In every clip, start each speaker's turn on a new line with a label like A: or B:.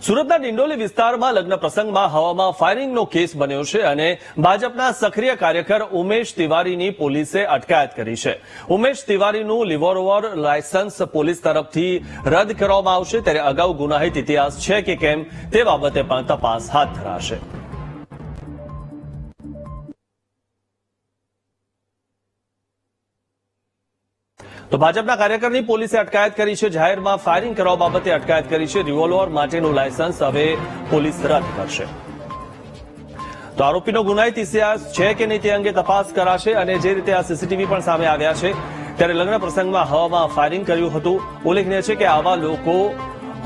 A: સુરતના ડિંડોલી વિસ્તારમાં લગ્ન પ્રસંગમાં હવામાં ફાયરિંગનો કેસ બન્યો છે અને ભાજપના સક્રિય કાર્યકર ઉમેશ તિવારીની પોલીસે અટકાયત કરી છે. ઉમેશ તિવારીનું રિવોલ્વર લાયસન્સ પોલીસ તરફથી રદ કરવામાં આવશે, ત્યારે અગાઉ ગુનાહિત ઇતિહાસ છે કે કેમ તે બાબતે પણ તપાસ હાથ ધરાશે. તો ભાજપના કાર્યકરની પોલીસે અટકાયત કરી છે. જાહેરમાં ફાયરિંગ કરવા બાબતે અટકાયત કરી છે. રિવોલ્વર માટેનું લાયસન્સ હવે પોલીસ રદ કરશે. તો આરોપીનો ગુનાહિત ઇતિહાસ છે કે નહીં તે અંગે તપાસ કરાશે. અને જે રીતે આ સીસીટીવી પણ સામે આવ્યા છે, ત્યારે લગ્ન પ્રસંગમાં હવામાં ફાયરિંગ કર્યું હતું. ઉલ્લેખનીય છે કે આવા લોકો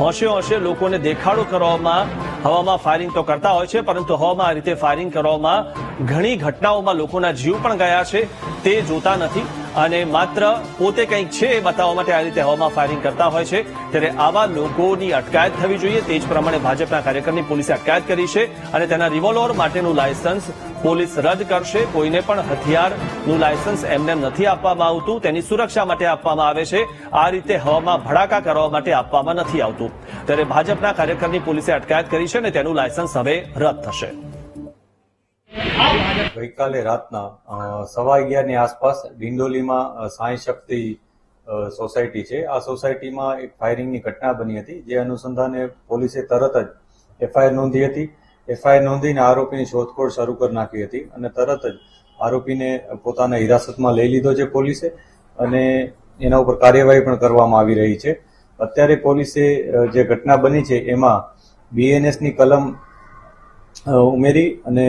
A: હોંશે લોકોને દેખાડો કરવામાં હવામાં ફાયરિંગ તો કરતા હોય છે, પરંતુ હવામાં આ રીતે ફાયરિંગ કરવામાં ઘણી ઘટનાઓમાં લોકોના જીવ પણ ગયા છે. તે જોતા નથી અને માત્ર પોતે કંઈક છે એ બતાવવા માટે આ રીતે હવામાં ફાયરિંગ કરતા હોય છે. ત્યારે આવા લોકોની અટકાયત થવી જોઈએ. તે જ પ્રમાણે ભાજપના કાર્યકરની પોલીસે અટકાયત કરી છે અને તેના રિવોલ્વર માટેનું લાયસન્સ પોલીસ રદ કરશે. કોઈને પણ હથિયારનું લાયસન્સ એમને નથી આપવામાં આવતું, તેની સુરક્ષા માટે આપવામાં આવે છે. આ રીતે હવામાં ભડાકા કરવા માટે આપવામાં નથી આવતું. ત્યારે ભાજપના કાર્યકરની પોલીસે અટકાયત કરી છે અને તેનું લાયસન્સ હવે રદ થશે.
B: ગઈકાલે રાતના 11:15ની આસપાસ ડિંડોલીમાં સાંઈ શક્તિ સોસાયટી છે. આ સોસાયટીમાં એક ફાયરિંગની ઘટના બની હતી, જે અનુસંધાને પોલીસે તરત જ એફઆઈઆર નોંધી હતી. એફઆઈઆર નોંધીને આરોપીની શોધખોળ શરૂ કરી નાખી હતી અને તરત જ આરોપીને પોતાના હિરાસતમાં લઈ લીધો છે પોલીસે, અને એના ઉપર કાર્યવાહી પણ કરવામાં આવી રહી છે. અત્યારે પોલીસે જે ઘટના બની છે એમાં બીએનએસની કલમ ઉમેરી અને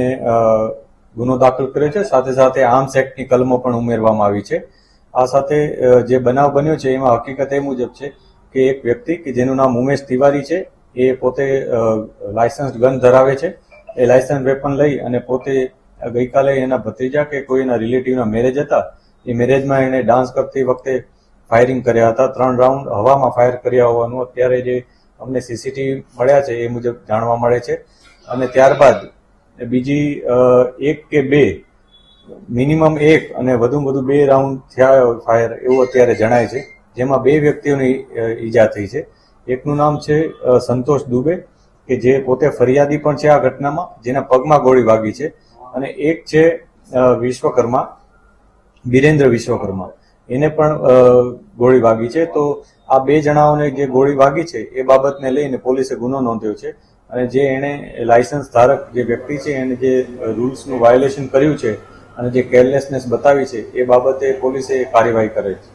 B: ગુનો દાખલ કર્યો છે. સાથે સાથે આર્મ્સ એક્ટની કલમો પણ ઉમેરવામાં આવી છે. આ સાથે જે બનાવ બન્યો છે એમાં હકીકત એ મુજબ છે કે એક વ્યક્તિ કે જેનું નામ ઉમેશ તિવારી છે, એ પોતે લાયસન્સ ગન ધરાવે છે. એ લાયસન્સ વેપન લઈ અને પોતે ગઈકાલે એના ભત્રીજા કે કોઈના રિલેટિવના મેરેજ હતા, એ મેરેજમાં એને ડાન્સ કરતી વખતે ફાયરિંગ કર્યા હતા. 3 રાઉન્ડ હવામાં ફાયર કર્યા હોવાનું અત્યારે જે અમને સીસીટીવી મળ્યા છે એ મુજબ જાણવા મળે છે. અને ત્યારબાદ બીજી 1 કે 2 મિનિમમ 1 અને વધુમાં વધુ 2 રાઉન્ડ થયા ફાયર એવું અત્યારે જણાય છે, જેમાં 2 વ્યક્તિઓની ઈજા થઈ છે. એકનું નામ છે સંતોષ દુબે, કે જે પોતે ફરિયાદી પણ છે આ ઘટનામાં, જેના પગમાં ગોળી વાગી છે. અને એક છે વિશ્વકર્મા, બિરેન્દ્ર વિશ્વકર્મા, એને પણ ગોળી વાગી છે. તો આ 2 જણાઓને જે ગોળી વાગી છે એ બાબતને લઈને પોલીસે ગુનો નોંધ્યો છે. અને જે એને લાયસન્સ ધારક જે વ્યક્તિ છે એને જે રૂલ્સનું વાયોલેશન કર્યું છે અને જે કેરલેસનેસ બતાવી છે એ બાબતે પોલીસે કાર્યવાહી કરે છે.